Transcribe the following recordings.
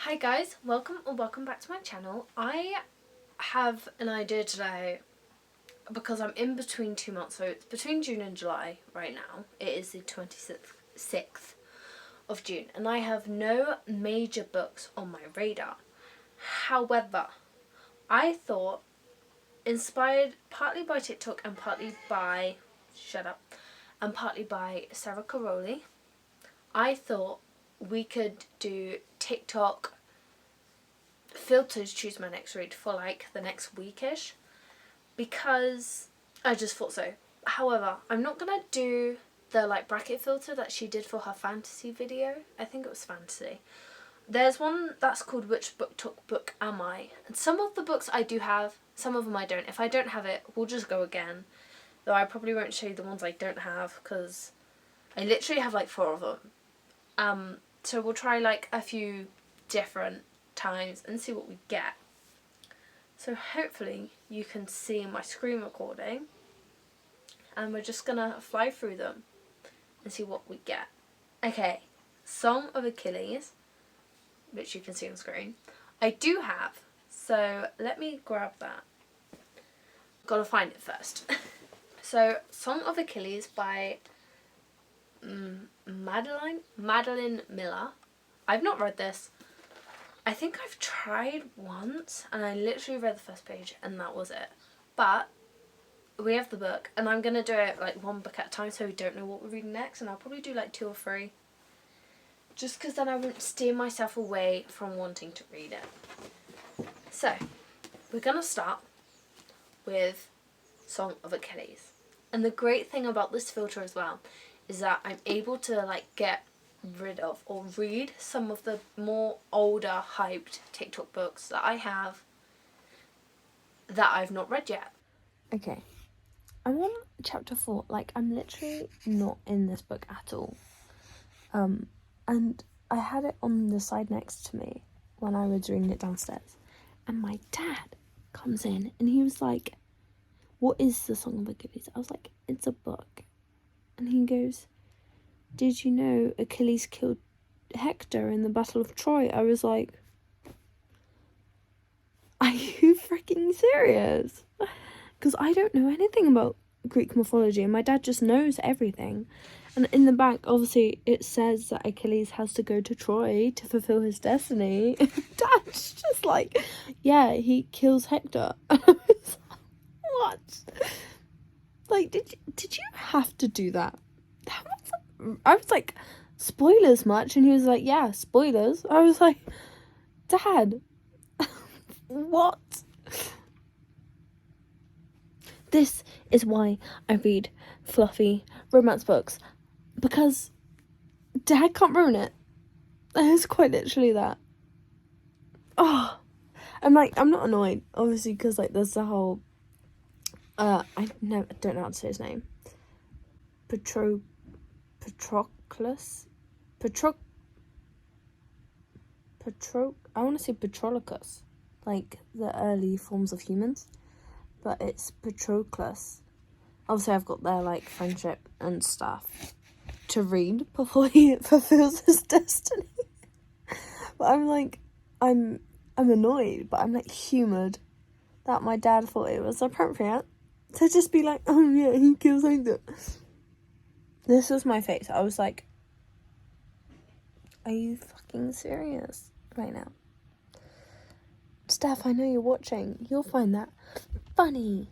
Hi guys, welcome back to my channel. I have an idea today because I'm in between 2 months, so it's between June and July right now. It is the 26th of June and I have no major books on my radar. However, I thought, inspired partly by TikTok and partly by Sarah Caroli, I thought we could do TikTok filters, choose my next read for like the next weekish, because I just thought so. However, I'm not gonna do the like bracket filter that she did for her fantasy video. I think it was fantasy. There's one that's called Which Book Am I? And some of the books I do have, some of them I don't. If I don't have it, we'll just go again. Though I probably won't show you the ones I don't have because I literally have like 4 of them. So we'll try like a few different times and see what we get. So hopefully you can see my screen recording and we're just gonna fly through them and see what we get. Okay, Song of Achilles, which you can see on screen, I do have, so let me grab that. Gotta find it first. So Song of Achilles by Madeline Miller. I've not read this. I think I've tried once and I literally read the first page and that was it. But we have the book and I'm going to do it like one book at a time so we don't know what we're reading next, and I'll probably do like 2 or 3. Just because then I won't steer myself away from wanting to read it. So, we're going to start with Song of Achilles. And the great thing about this filter as well is that I'm able to like get rid of or read some of the more older hyped TikTok books that I have that I've not read yet. Okay, I'm on chapter 4. Like, I'm literally not in this book at all. And I had it on the side next to me when I was reading it downstairs, and my dad comes in and he was like, "What is the Song of Achilles?" I was like, "It's a book." And he goes, "Did you know Achilles killed Hector in the Battle of Troy?" I was like, "Are you freaking serious?" Because I don't know anything about Greek mythology and my dad just knows everything. And in the back, obviously, it says that Achilles has to go to Troy to fulfill his destiny. Dad's just like, "Yeah, he kills Hector." I was like, what? Like, did you have to do that? I was like, "Spoilers much?" And he was like, "Yeah, spoilers." I was like, "Dad, what?" This is why I read fluffy romance books, because Dad can't ruin it. It's quite literally that. Oh, I'm not annoyed, obviously, because like there's the whole I don't know how to say his name. Patroclus. I want to say Patroclus, like the early forms of humans, but it's Patroclus. Obviously, I've got their like friendship and stuff to read before he fulfills his destiny. But I'm annoyed, but I'm like humoured that my dad thought it was appropriate to just be like, "Oh yeah, he kills Hector." This was my face. I was like, "Are you fucking serious right now? Steph, I know you're watching. You'll find that funny.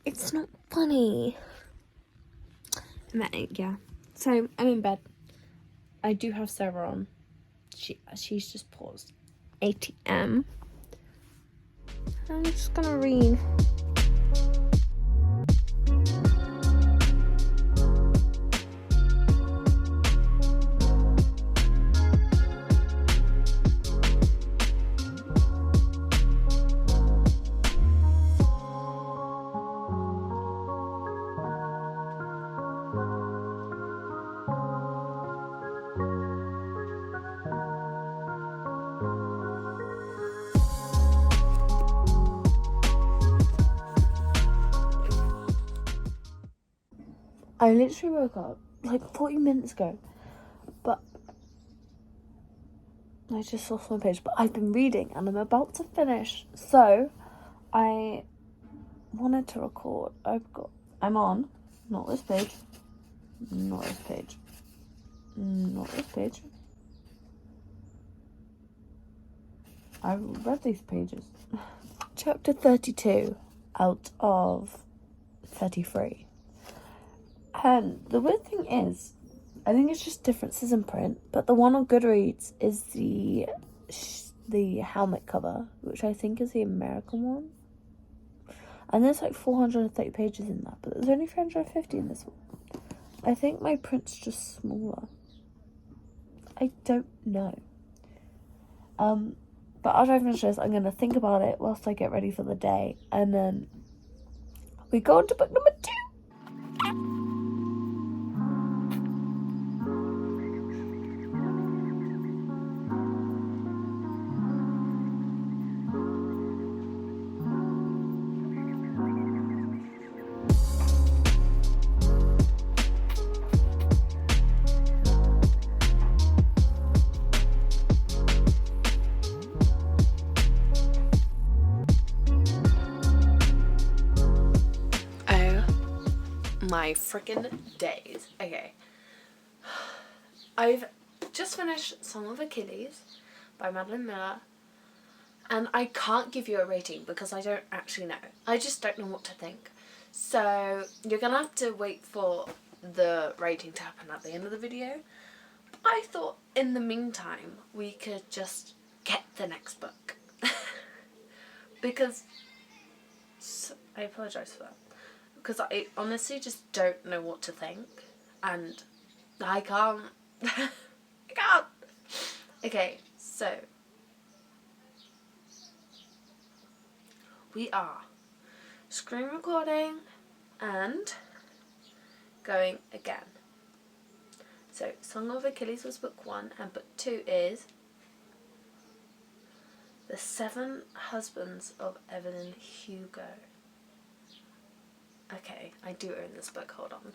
It's not funny." Yeah. So I'm in bed. I do have Sarah on. She's just paused. ATM. I'm just gonna read. I literally woke up like 40 minutes ago, but I just lost my page, but I've been reading and I'm about to finish. So I wanted to record. I'm on, not this page, not this page, not this page. I've read these pages. Chapter 32 out of 33. And the weird thing is, I think it's just differences in print, but the one on Goodreads is the helmet cover, which I think is the American one. And there's like 430 pages in that, but there's only 350 in this one. I think my print's just smaller. I don't know. But after I finish this, I'm going to think about it whilst I get ready for the day. And then we go on to book number 2. My freaking days. Okay. I've just finished Song of Achilles by Madeline Miller, and I can't give you a rating because I don't actually know. I just don't know what to think. So you're gonna have to wait for the rating to happen at the end of the video. I thought in the meantime we could just get the next book. Because I apologise for that. Because I honestly just don't know what to think. And I can't. I can't. Okay, so. We are screen recording and going again. So, Song of Achilles was book 1, and book 2 is The 7 Husbands of Evelyn Hugo. Okay, I do own this book, hold on.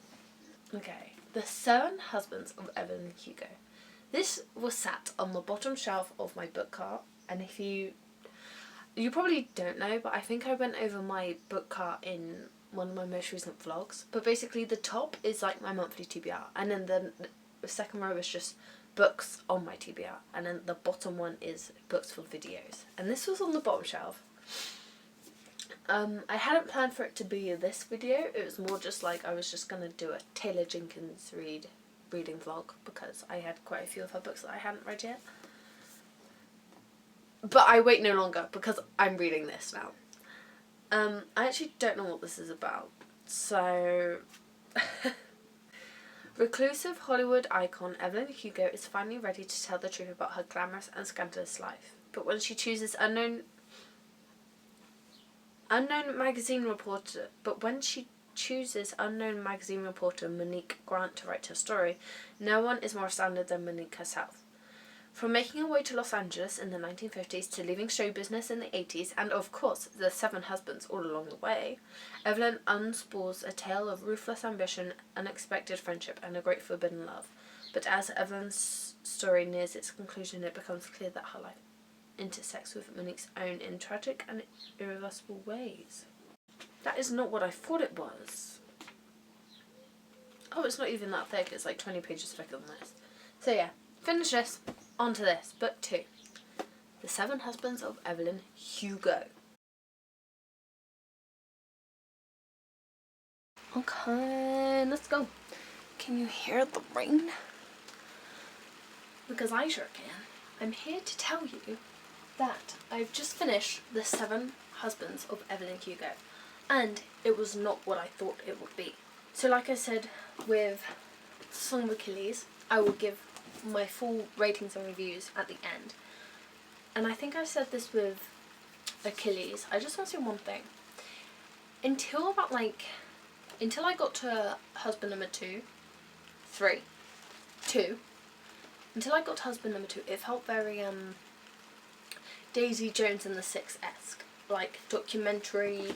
Okay, The 7 Husbands of Evelyn Hugo. This was sat on the bottom shelf of my book cart, and if you probably don't know, but I think I went over my book cart in one of my most recent vlogs. But basically the top is like my monthly TBR, and then the second row is just books on my TBR, and then the bottom one is books for videos. And this was on the bottom shelf. I hadn't planned for it to be this video. It was more just like I was just going to do a Taylor Jenkins reading vlog because I had quite a few of her books that I hadn't read yet. But I wait no longer because I'm reading this now. I actually don't know what this is about. So, reclusive Hollywood icon Evelyn Hugo is finally ready to tell the truth about her glamorous and scandalous life. But when she chooses unknown magazine reporter Monique Grant to write her story, no one is more astounded than Monique herself. From making her way to Los Angeles in the 1950s to leaving show business in the 80s, and of course the 7 husbands all along the way, Evelyn unspools a tale of ruthless ambition, unexpected friendship, and a great forbidden love. But as Evelyn's story nears its conclusion, it becomes clear that her life intersects with Monique's own in tragic and irreversible ways. That is not what I thought it was. Oh, it's not even that thick. It's like 20 pages thicker than this. So yeah, finish this. On to this. Book 2. The 7 Husbands of Evelyn Hugo. Okay, let's go. Can you hear the rain? Because I sure can. I'm here to tell you that I've just finished The 7 Husbands of Evelyn Hugo, and it was not what I thought it would be. So like I said with Song of Achilles, I will give my full ratings and reviews at the end. And I think I said this with Achilles. I just want to say one thing. Until I got to husband number 2, until I got to husband number 2, it felt very Daisy Jones and the Six-esque, like documentary.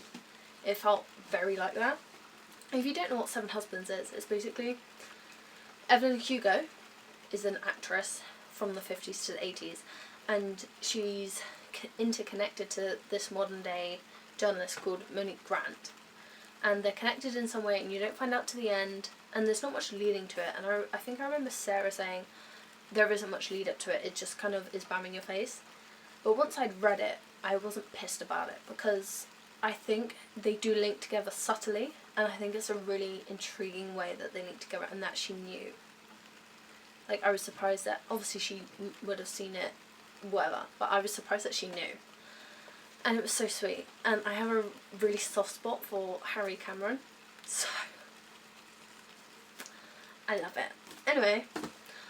It felt very like that. If you don't know what 7 Husbands is, it's basically Evelyn Hugo is an actress from the 50s to the 80s, and she's interconnected to this modern day journalist called Monique Grant, and they're connected in some way, and you don't find out to the end, and there's not much leading to it. And I think I remember Sarah saying there isn't much lead up to it, it just kind of is bamming your face. But once I'd read it, I wasn't pissed about it, because I think they do link together subtly, and I think it's a really intriguing way that they link together, and that she knew. Like, I was surprised that, obviously she would have seen it, whatever, but I was surprised that she knew. And it was so sweet. And I have a really soft spot for Harry Cameron, so I love it. Anyway,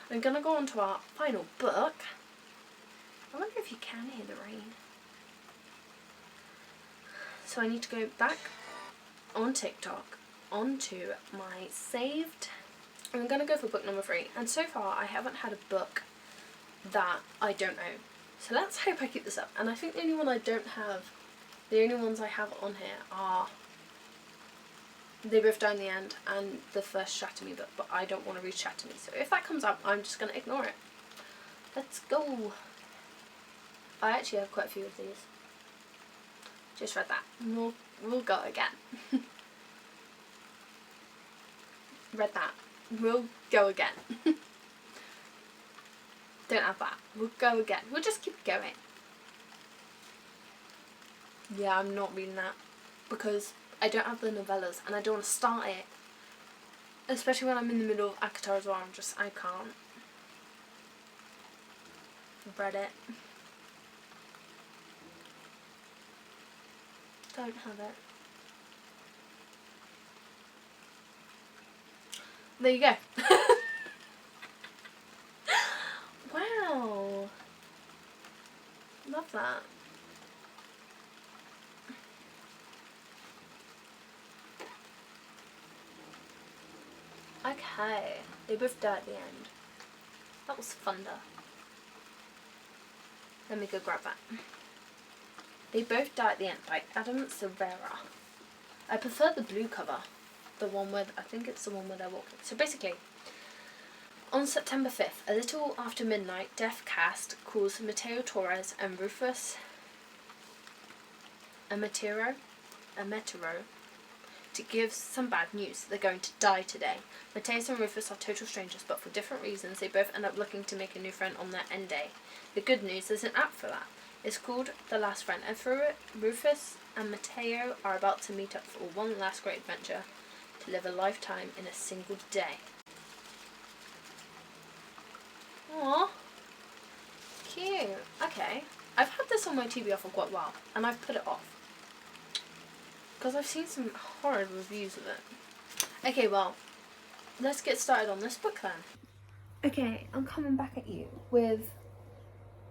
I'm gonna go on to our final book. I wonder if you can hear the rain. So I need to go back on TikTok onto my saved. I'm gonna go for book number 3. And so far I haven't had a book that I don't own. So let's hope I keep this up. And I think the only one I don't have, the only ones I have on here are They Both Die in the End and the first Shatter Me book, but I don't want to read Shatter Me. So if that comes up, I'm just going to ignore it. Let's go. I actually have quite a few of these. Just read that. We'll go again. Read that. We'll go again. Don't have that. We'll go again. We'll just keep going. Yeah, I'm not reading that because I don't have the novellas and I don't want to start it. Especially when I'm in the middle of ACOTAR as well. I can't. I've read it. Don't have it. There you go. Wow. Love that. Okay. They Both Die at the End. That was thunder. Let me go grab that. They Both Die at the End by Adam Silvera. I prefer the blue cover. The one with, I think it's the one where they're walking. So basically, on September 5th, a little after midnight, Death Cast calls Mateo Torres and Rufus Ametero to give some bad news. They're going to die today. Mateus and Rufus are total strangers, but for different reasons, they both end up looking to make a new friend on their end day. The good news, there's an app for that. It's called The Last Friend, and through it, Rufus and Mateo are about to meet up for one last great adventure, to live a lifetime in a single day. Aww. Cute. Okay. I've had this on my TBR for quite a while, and I've put it off. Because I've seen some horrid reviews of it. Okay, well, let's get started on this book then. Okay, I'm coming back at you with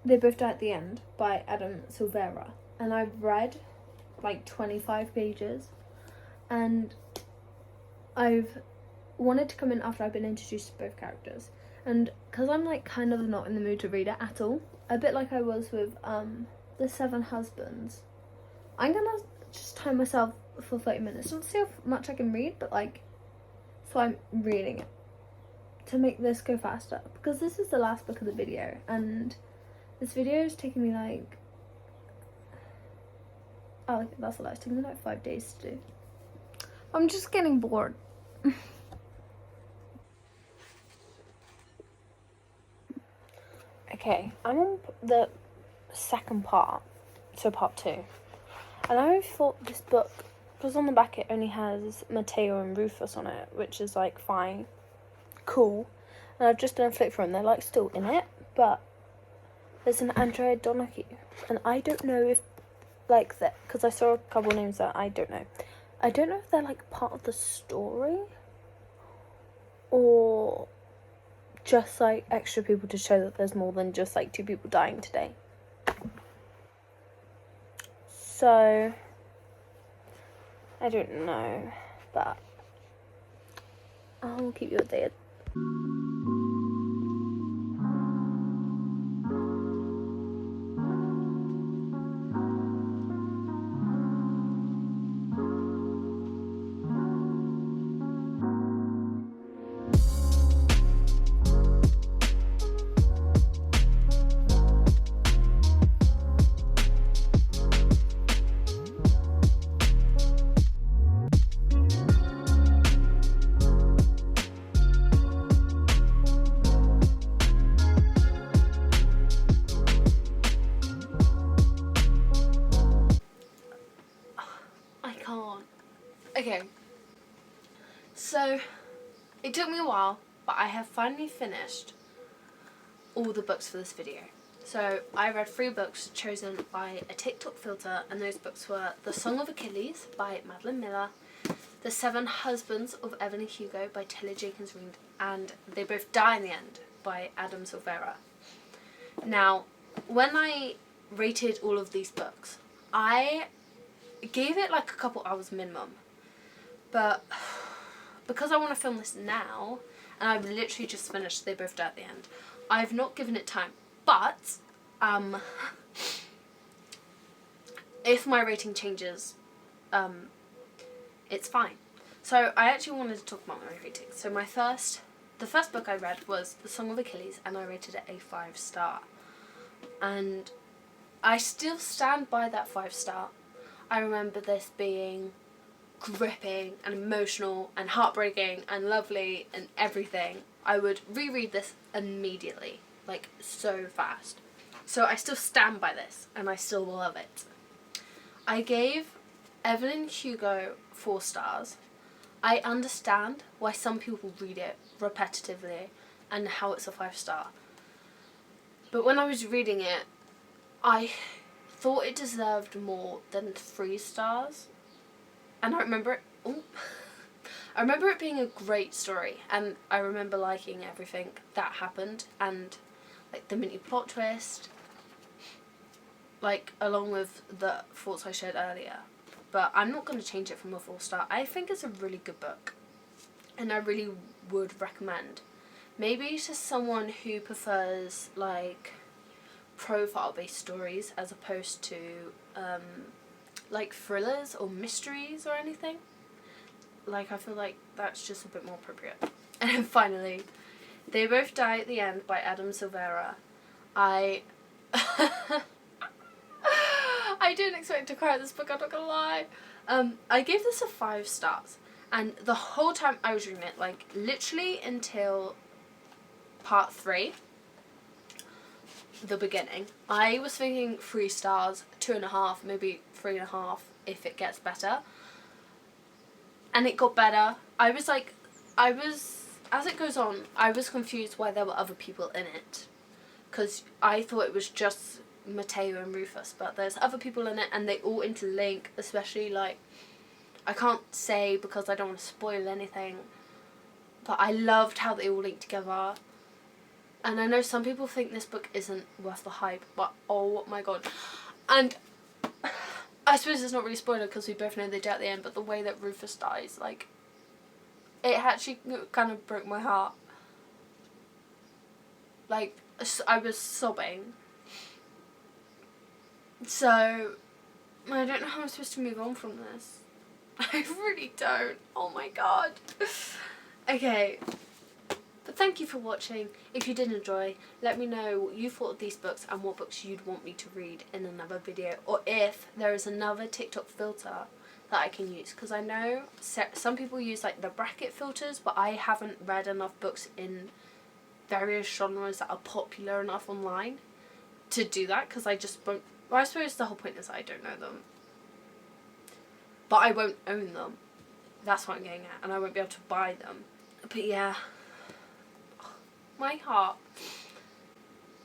They Both Die at the End by Adam Silvera. And I've read like 25 pages. And I've wanted to come in after I've been introduced to both characters. And because I'm like kind of not in the mood to read it at all, a bit like I was with The Seven Husbands, I'm gonna just time myself for 30 minutes. Not to see how much I can read, but like, so I'm reading it to make this go faster. Because this is the last book of the video, and this video is taking me like, oh, that's a lie, it's taking me like 5 days to do. I'm just getting bored. Okay, I'm on the second part, so part 2. And I thought this book, because on the back it only has Mateo and Rufus on it, which is like fine, cool. And I've just done a flip through and they're like still in it, but there's an Andrea Donahue. And I don't know if like that, because I saw a couple names that I don't know. I don't know if they're like part of the story or just like extra people to show that there's more than just like 2 people dying today. So I don't know, but I'll keep you updated. Okay, so it took me a while, but I have finally finished all the books for this video. So I read 3 books chosen by a TikTok filter, and those books were The Song of Achilles by Madeline Miller, The 7 Husbands of Evelyn Hugo by Taylor Jenkins Reid, and They Both Die in the End by Adam Silvera. Now, when I rated all of these books, I gave it like a couple hours minimum, but because I want to film this now, and I've literally just finished They Both Die at the End, I've not given it time. But if my rating changes, it's fine. So I actually wanted to talk about my rating. So the first book I read was The Song of Achilles, and I rated it a 5-star. And I still stand by that 5-star. I remember this being gripping and emotional and heartbreaking and lovely and everything. I would reread this immediately, like so fast. So I still stand by this, and I still love it. I gave Evelyn Hugo 4 stars. I understand why some people read it repetitively and how it's a 5-star. But when I was reading it, I thought it deserved more than 3 stars. And I remember it being a great story, and I remember liking everything that happened, and like the mini plot twist, like along with the thoughts I shared earlier. But I'm not going to change it from a 4-star. I think it's a really good book, and I really would recommend. Maybe to someone who prefers like profile-based stories as opposed to like thrillers or mysteries or anything. Like, I feel like that's just a bit more appropriate. And then finally, They Both Die at the End by Adam Silvera. I didn't expect to cry at this book, I'm not gonna lie. I gave this a 5 stars, and the whole time I was reading it, like literally until part 3, the beginning, I was thinking 3 stars, 2.5, maybe 3.5 if it gets better. And it got better. As it goes on, I was confused why there were other people in it, because I thought it was just Mateo and Rufus, but there's other people in it, and they all interlink, especially like, I can't say because I don't want to spoil anything, but I loved how they all link together. And I know some people think this book isn't worth the hype, but oh my god. And I suppose it's not really spoiler because we both know they die at the end, but the way that Rufus dies, like, it actually kind of broke my heart. Like, I was sobbing. So, I don't know how I'm supposed to move on from this. I really don't. Oh my god. Okay. But thank you for watching. If you did enjoy, let me know what you thought of these books and what books you'd want me to read in another video, or if there is another TikTok filter that I can use, because I know some people use like the bracket filters, but I haven't read enough books in various genres that are popular enough online to do that, because I just won't. Well, I suppose the whole point is that I don't know them, but I won't own them. That's what I'm getting at, and I won't be able to buy them. But yeah, my heart.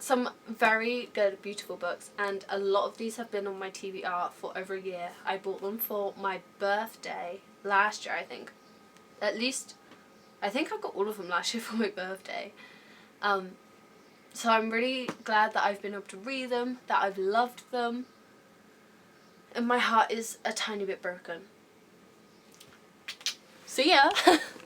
Some very good, beautiful books, and a lot of these have been on my TBR for over a year. I bought them for my birthday last year, I think. At least, I think I got all of them last year for my birthday. So I'm really glad that I've been able to read them, that I've loved them, and my heart is a tiny bit broken. See ya!